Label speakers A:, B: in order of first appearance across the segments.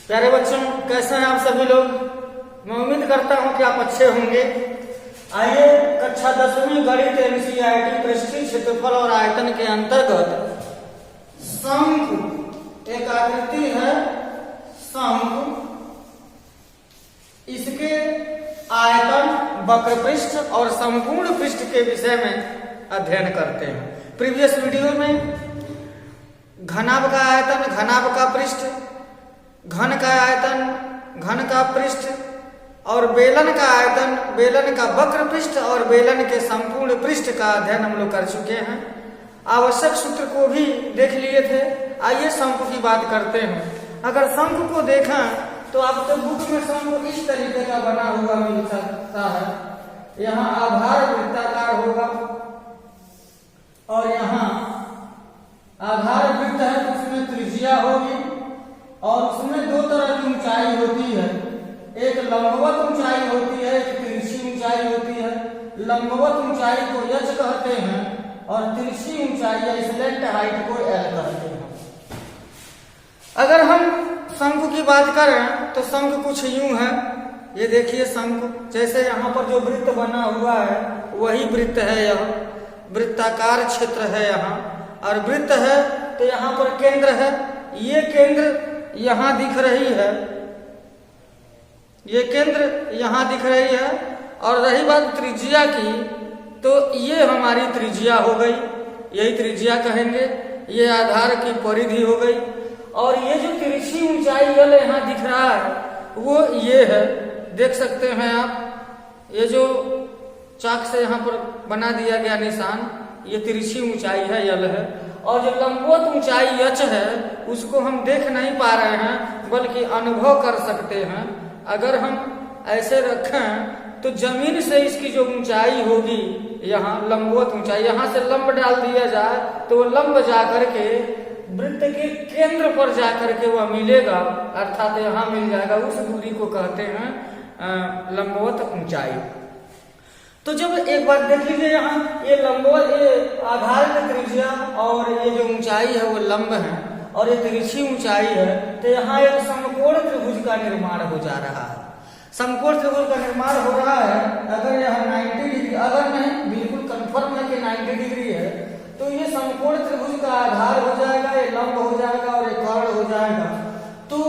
A: प्यारे बच्चों, कैसे हैं आप सभी लोग। मैं उम्मीद करता हूं कि आप अच्छे होंगे। आइए कक्षा 10वीं गणित एनसीईआरटी पृष्ठीय क्षेत्रफल और आयतन के अंतर्गत शंकु, एक आकृति है शंकु, इसके आयतन, वक्र पृष्ठ और संपूर्ण पृष्ठ के विषय में अध्ययन करते हैं। प्रीवियस वीडियो में घनाभ का आयतन, घनाभ का पृष्ठ, घन का आयतन, घन का पृष्ठ और बेलन का आयतन, बेलन का वक्र पृष्ठ और बेलन के संपूर्ण पृष्ठ का अध्ययन हम लोग कर चुके हैं। आवश्यक सूत्र को भी देख लिए थे। आइए शंकु की बात करते हैं। अगर शंकु को देखा तो आपके बुक में शंकु इस तरीके का बना हुआ मिल सकता है। यहाँ आधार वृत्ताकार होगा और यहाँ आधार वृत्त है तो उसमें त्रिज्या होगी और उसमें दो तरह की ऊंचाई होती है। एक लंबवत ऊंचाई होती है, एक तिरछी ऊंचाई होती है। लंबवत ऊंचाई को यच कहते हैं और तिरछी ऊंचाई या स्लैंट हाइट को एल कहते हैं। अगर हम शंकु की बात करें तो शंकु कुछ यूं है। ये देखिए शंकु, जैसे यहाँ पर जो वृत्त बना हुआ है वही वृत्त है। यह वृत्ताकार क्षेत्र है यहाँ, और वृत्त है तो यहाँ पर केंद्र है। ये केंद्र यहाँ दिख रही है, ये केंद्र यहाँ दिख रही है। और रही बात त्रिज्या की, तो ये हमारी त्रिज्या हो गई, यही त्रिज्या कहेंगे। ये आधार की परिधि हो गई। और ये जो तिरछी ऊंचाई एल यहाँ दिख रहा है वो ये है, देख सकते हैं आप। ये जो चाक से यहाँ पर बना दिया गया निशान, ये तिरछी ऊंचाई है एल है। और जो लंबवत ऊंचाई यच है उसको हम देख नहीं पा रहे हैं बल्कि अनुभव कर सकते हैं। अगर हम ऐसे रखें तो जमीन से इसकी जो ऊंचाई होगी, यहाँ लंबवत ऊंचाई, यहाँ से लंब डाल दिया जाए तो वो लंब जाकर के वृत्त के केंद्र पर जाकर के वह मिलेगा, अर्थात यहाँ मिल जाएगा। उस दूरी को कहते हैं लंबवत ऊंचाई। तो जब एक बात देख लीजिए, यहाँ ये लंबवत, ये आधार की त्रिज्या और ये जो ऊंचाई है वो लंब है और ये तिरछी ऊंचाई है, तो यहाँ एक समकोण त्रिभुज का निर्माण हो जा रहा है। समकोण त्रिभुज का निर्माण हो रहा है। अगर यह 90 डिग्री, अगर नहीं बिल्कुल कंफर्म है कि 90 डिग्री है, तो ये समकोण त्रिभुज का आधार हो जाएगा, ये लंब हो जाएगा और ये कर्ण हो जाएगा। तो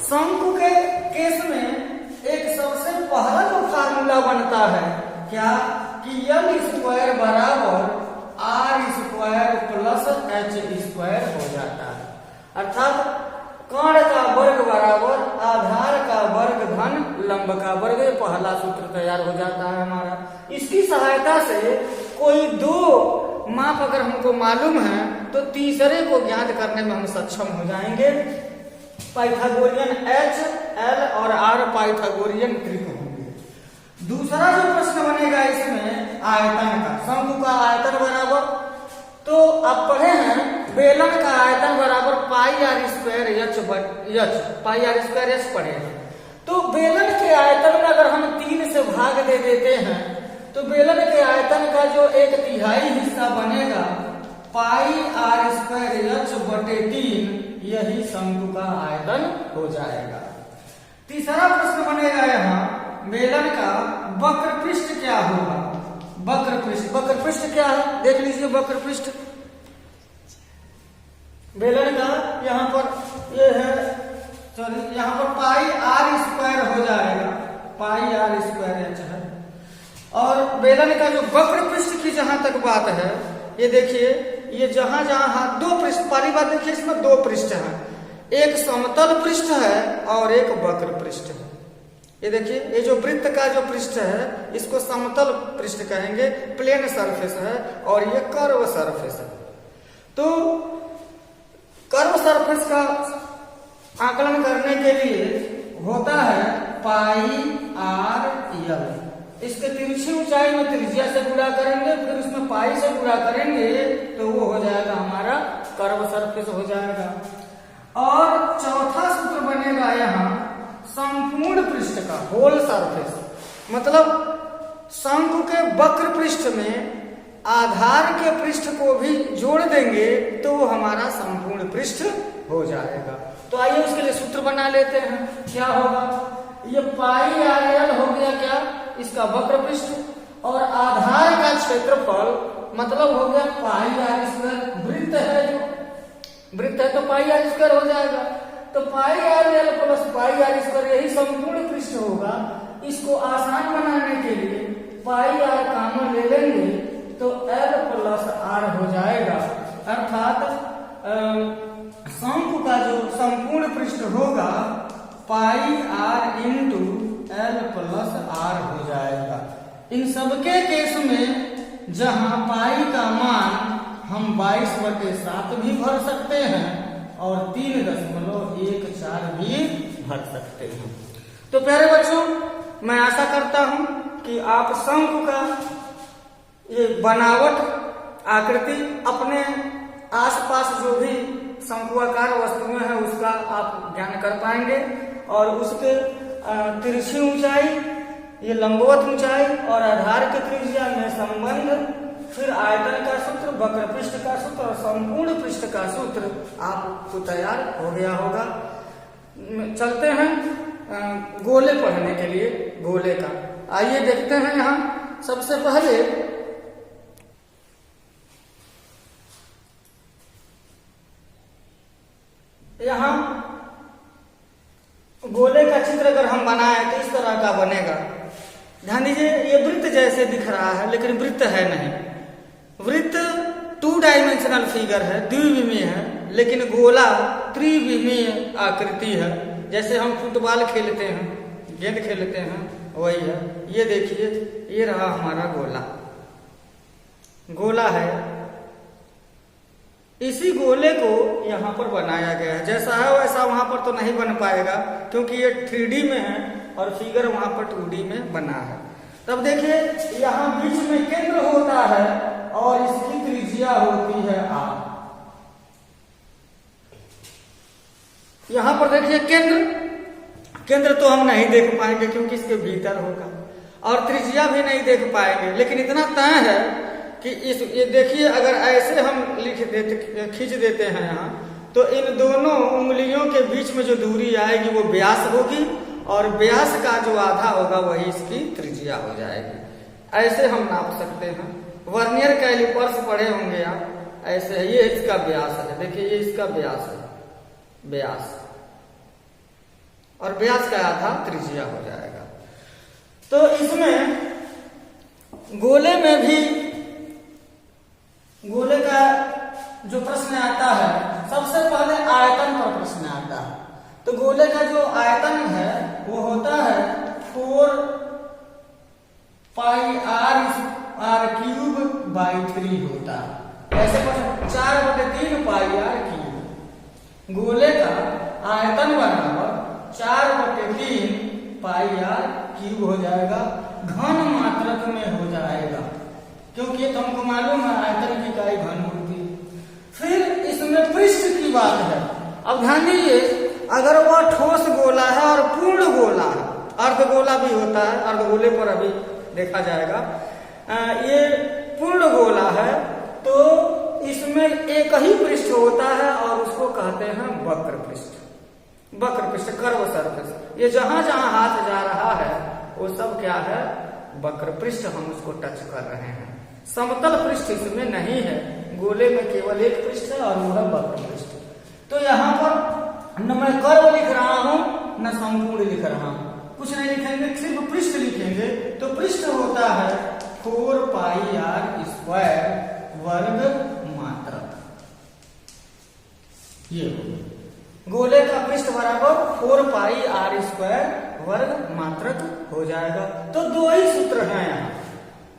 A: शंकु के केस में एक सबसे पहला जो फार्मूला बनता है क्या, कि एल स्क्वायर बराबर R square plus H square हो जाता है। अर्थात कर्ण का वर्ग बराबर आधार का वर्ग धन लंब का वर्ग। ये पहला सूत्र तैयार हो जाता है हमारा। इसकी सहायता से कोई दो माप अगर हमको मालूम है तो तीसरे को ज्ञात करने में हम सक्षम हो जाएंगे। पाइथागोरियन एच, एल और आर पाइथागोरियन त्रिक होंगे। दूसरा जो प्रश्न बनेगा इसमें आयतन का, शंकु का आयतन बराबर, तो आप पढ़े हैं बेलन का आयतन बराबर pi r square h, pi r square h पढ़े हैं। तो बेलन के आयतन में अगर हम 3 से भाग दे देते हैं तो बेलन के आयतन का जो 1/3 हिस्सा बनेगा पाई आर स्क्वायर एच बटे 3, यही शंकु का आयतन हो जाएगा। तीसरा प्रश्न बनेगा यहाँ बेलन का वक्र पृष्ठ क्या होगा। वक्र पृष्ठ, वक्र पृष्ठ क्या है देख लीजिए। वक्र पृष्ठ बेलन का यहाँ पर ये है, सॉरी यहाँ पर पाई आर स्क्वायर हो जाएगा, पाई आर स्क्वायर एच है। और बेलन का जो वक्र पृष्ठ की जहां तक बात है, ये देखिए, ये जहां जहां दो पृष्ठ, पहली बात देखिए इसमें दो पृष्ठ हैं, एक समतल पृष्ठ है और एक वक्र पृष्ठ है। ये देखिए, ये जो वृत्त का जो पृष्ठ है इसको समतल पृष्ठ कहेंगे, प्लेन सरफेस है, और ये कर्व सरफेस है। तो कर्व सरफेस का आकलन करने के लिए होता है पाई आर एल। इसके तिरछी ऊंचाई में त्रिज्या से गुणा करेंगे, फिर उसमें पाई से गुणा करेंगे तो वो हो जाएगा हमारा कर्व सरफेस हो जाएगा। और चौथा सूत्र बनेगा यहाँ संपूर्ण पृष्ठ का, होल सरफेस। मतलब शंकु के वक्र पृष्ठ में आधार के पृष्ठ को भी जोड़ देंगे तो वो हमारा संपूर्ण पृष्ठ हो जाएगा। तो आइए उसके लिए सूत्र बना लेते हैं। क्या होगा, ये पाई आर एल हो गया क्या, इसका वक्र पृष्ठ, और आधार का क्षेत्रफल मतलब हो गया पाई आर स्क्वायर। वृत्त है, जो वृत्त है तो पाई आर स्क्वायर हो जाएगा। तो pi r l plus pi r square यही संपूर्ण पृष्ठ होगा। इसको आसान बनाने के लिए पाई आर कॉमन ले लेंगे तो एल प्लस आर हो जाएगा, अर्थात शंकु का जो संपूर्ण पृष्ठ होगा pi r into l plus r हो जाएगा। इन सबके केस में जहां पाई का मान हम 22/7 भी भर सकते हैं और 3.14 भी भर सकते हैं। तो प्यारे बच्चों, मैं आशा करता हूं कि आप शंकु का ये बनावट आकृति अपने आसपास जो भी शंकुआकार वस्तुएं हैं उसका आप ज्ञान कर पाएंगे, और उसके तिरछी ऊंचाई, ये लंबवत ऊंचाई और आधार की त्रिज्या में संबंध, फिर आयतन का सूत्र, वक्र पृष्ठ का सूत्र और संपूर्ण पृष्ठ का सूत्र आपको तैयार हो गया होगा। चलते हैं गोले पढ़ने के लिए, गोले का। आइए देखते हैं। यहाँ सबसे पहले यहाँ गोले का चित्र अगर हम बनाए तो इस तरह का बनेगा। ध्यान दीजिए, ये वृत्त जैसे दिख रहा है लेकिन वृत्त है नहीं। वृत्त 2 डायमेंशनल फिगर है, द्विविमीय है, लेकिन गोला त्रिविमीय आकृति है। जैसे हम फुटबॉल खेलते हैं, गेंद खेलते हैं, वही है। ये देखिए, ये रहा हमारा गोला, गोला है। इसी गोले को यहाँ पर बनाया गया है। जैसा है वैसा वहां पर तो नहीं बन पाएगा क्योंकि ये 3D में है और फिगर वहां पर 2D में बना है। तब देखिए, यहाँ बीच में केंद्र होता है और इसकी त्रिज्या होती है r। यहाँ पर देखिए केंद्र तो हम नहीं देख पाएंगे क्योंकि इसके भीतर होगा, और त्रिज्या भी नहीं देख पाएंगे, लेकिन इतना तय है कि ये देखिए, अगर ऐसे हम खींच देते हैं यहाँ, तो इन दोनों उंगलियों के बीच में जो दूरी आएगी वो व्यास होगी, और व्यास का जो आधा होगा वही इसकी त्रिज्या हो जाएगी। ऐसे हम नाप सकते हैं। वर्नियर कैलिपर्स पढ़े होंगे आप, ऐसे है। ये इसका व्यास है, देखिए ये इसका व्यास है, व्यास, और व्यास का आधा त्रिज्या हो जाएगा। तो इसमें गोले में भी, गोले का जो प्रश्न आता है, सबसे पहले आयतन पर प्रश्न आता है। तो गोले का जो आयतन है वो होता है 4 पाई आर क्यूब बाई 3 होता है। ऐसे 4/3 पाई आर क्यूब। गोले का आयतन बराबर 4/3 पाई आर क्यूब हो जाएगा, घन मात्रक में हो जाएगा, क्योंकि ये तुमको मालूम है आयतन की इकाई घन होती है। फिर इसमें पृष्ठ की बात है। अब ध्यान दीजिए, अगर वह ठोस गोला है और पूर्ण गोला है, अर्धगोला भी होता है, अर्धगोले पर अभी देखा जाएगा, ये पूर्ण गोला है तो इसमें एक ही पृष्ठ होता है और उसको कहते हैं वक्र पृष्ठ। वक्र पृष्ठ, कर्व सरफेस। ये जहां जहां हाथ जा रहा है वो सब क्या है, वक्र पृष्ठ, हम उसको टच कर रहे हैं। समतल पृष्ठ इसमें नहीं है, गोले में केवल एक पृष्ठ है और वो है वक्र पृष्ठ। तो यहाँ पर न मैं कर्व लिख रहा हूं न संपूर्ण लिख रहा हूं, कुछ नहीं लिखेंगे, सिर्फ पृष्ठ लिखेंगे। तो पृष्ठ होता है 4 पाई आर स्क्वायर वर्ग मात्रक। ये गोले का पृष्ठ बराबर 4 पाई आर स्क्वायर वर्ग मात्रक हो जाएगा। तो 2 ही सूत्र हैं यहाँ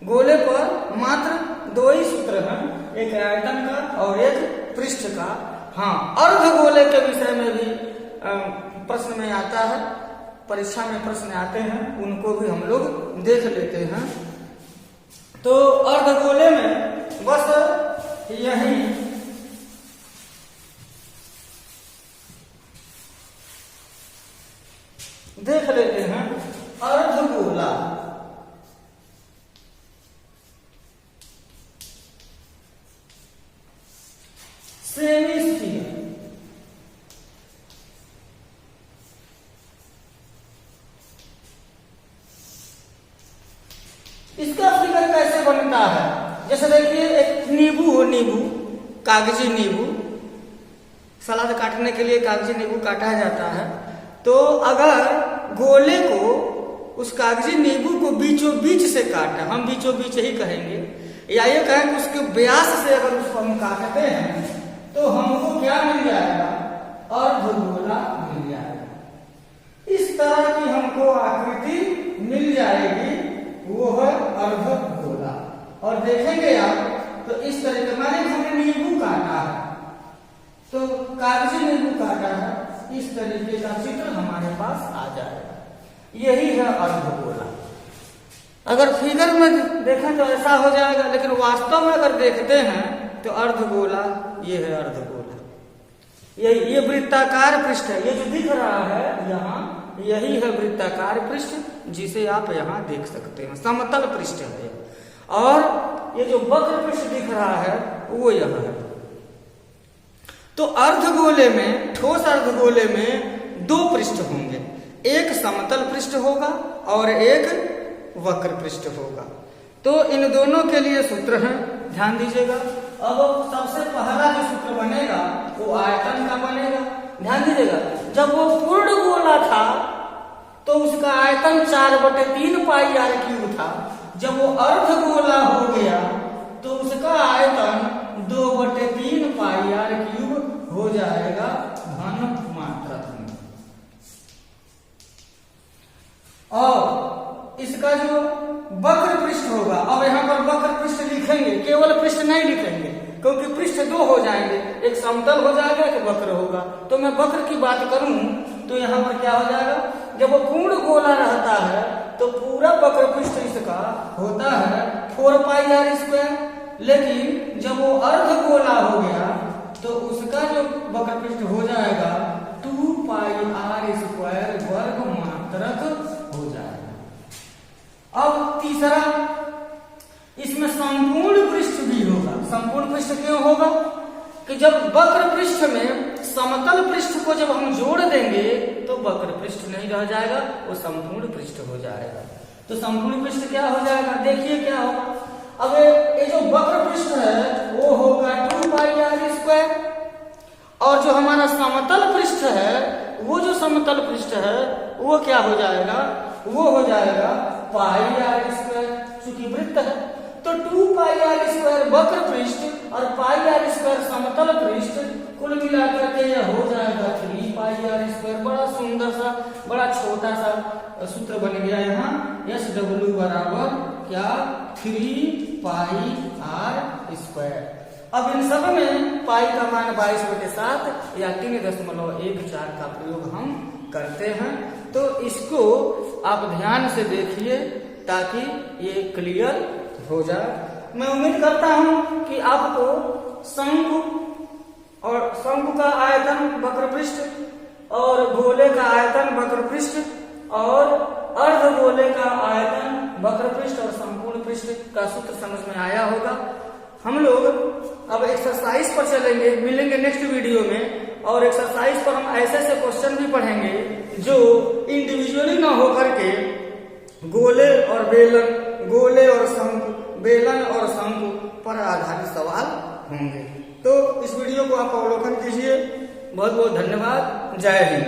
A: गोले पर, मात्र 2 ही सूत्र हैं, एक आयतन का और एक पृष्ठ का। हाँ, अर्धगोले के विषय में भी प्रश्न में आता है, परीक्षा में प्रश्न आते हैं, उनको भी हम लोग देख लेते हैं। तो अर्धगोले में बस यही देख लेते हैं। अर्धगोला सेमी स्फीयर, इसका फिगर कैसे बनता है? जैसे देखिए एक नींबू हो, नींबू, कागजी नींबू, सलाद काटने के लिए कागजी नींबू काटा जाता है। तो अगर गोले को, उस कागजी नींबू को बीचों बीच से काटे, हम बीचों बीच ही कहेंगे, या ये कहें कि उसके व्यास से अगर उसको हम काटते हैं तो हमको क्या मिल जाएगा? अर्धगोला मिल जाएगा। इस तरह की हमको आकृति मिल जाएगी, वो है अर्धगोला। और देखेंगे आप तो इस तरीके, माने हमने नींबू काटा है तो कागजी नींबू काटा है, इस तरीके का चित्र हमारे पास आ जाएगा। यही है अर्धगोला। अगर फिगर में देखें तो ऐसा हो जाएगा, लेकिन वास्तव में अगर देखते हैं तो अर्धगोला ये है अर्धगोला। ये वृत्ताकार पृष्ठ है, ये जो दिख रहा है यहाँ, यही है वृत्ताकार पृष्ठ, जिसे आप यहाँ देख सकते हैं। समतल पृष्ठ है। और ये जो वक्र पृष्ठ दिख रहा है वो यहाँ है। तो अर्धगोले में, ठोस अर्धगोले में दो पृष्ठ होंगे, एक समतल पृष्ठ होगा और एक वक्र पृष्ठ होगा। तो इन दोनों के लिए सूत्र है, ध्यान दीजिएगा। अब सबसे पहला जो सूत्र बनेगा वो आयतन का बनेगा। ध्यान दीजिएगा, जब वो पूर्ण गोला था तो उसका आयतन 4/3 पाई r³ था। जब वो अर्धगोला हो गया तो उसका आयतन 2/3 पाई r³ हो जाएगा घन मात्रक में। और इसका जो वक्र पृष्ठ होगा, अब यहाँ पर वक्र पृष्ठ लिखेंगे, केवल पृष्ठ नहीं लिखेंगे, क्योंकि पृष्ठ दो हो जाएंगे, एक समतल हो जाएगा, एक वक्र होगा। तो मैं वक्र की बात करूं तो यहाँ पर क्या हो जाएगा? जब वो पूर्ण गोला रहता है तो पूरा वक्र पृष्ठ इसका होता है 4 पाई r²। लेकिन जब वो अर्धगोला हो गया तो उसका जो वक्र पृष्ठ हो जाएगा 2 पाई r² वर्ग मात्रक हो जाएगा। अब तीसरा, इसमें संपूर्ण पृष्ठ भी होगा। संपूर्ण पृष्ठ क्यों होगा? कि जब वक्र पृष्ठ में समतल पृष्ठ को जब हम जोड़ देंगे तो वक्र पृष्ठ नहीं रह जाएगा, वो संपूर्ण पृष्ठ हो जाएगा। तो संपूर्ण पृष्ठ क्या हो जाएगा? देखिए क्या होगा। अब ये जो वक्र पृष्ठ है वो होगा 2 पाई r², और जो हमारा समतल पृष्ठ है, वो जो समतल पृष्ठ है वो क्या हो जाएगा? वो हो जाएगा पाई r², चूंकि वृत्त है। तो 2 पाई r² वक्र पृष्ठ और पाई r² समतल पृष्ठ, कुल मिलाकर के यह हो जाएगा 3 पाई r²। बड़ा सुंदर सा, बड़ा छोटा सा सूत्र बन गया यहाँ। SW बराबर क्या? 3 पाई r²। अब इन सब में पाई का मान 22/7 या 3.14 का प्रयोग हम करते हैं। तो इसको आप ध्यान से देखिए ताकि ये क्लियर हो जाए। मैं उम्मीद करता हूं कि आपको शंकु और शंकु का आयतन वक्र पृष्ठ और गोले का आयतन वक्र पृष्ठ और अर्धगोले का आयतन वक्र पृष्ठ और संपूर्ण पृष्ठ का सूत्र समझ में आया होगा। हम लोग अब एक्सरसाइज पर चलेंगे, मिलेंगे नेक्स्ट वीडियो में। और एक्सरसाइज पर हम ऐसे ऐसे क्वेश्चन भी पढ़ेंगे जो इंडिविजुअली ना होकर के गोले और बेलन, गोले और शंकु, बेलन और शंकु पर आधारित सवाल होंगे। तो इस वीडियो को आप अवलोकन कीजिए। बहुत बहुत धन्यवाद। जय हिंद।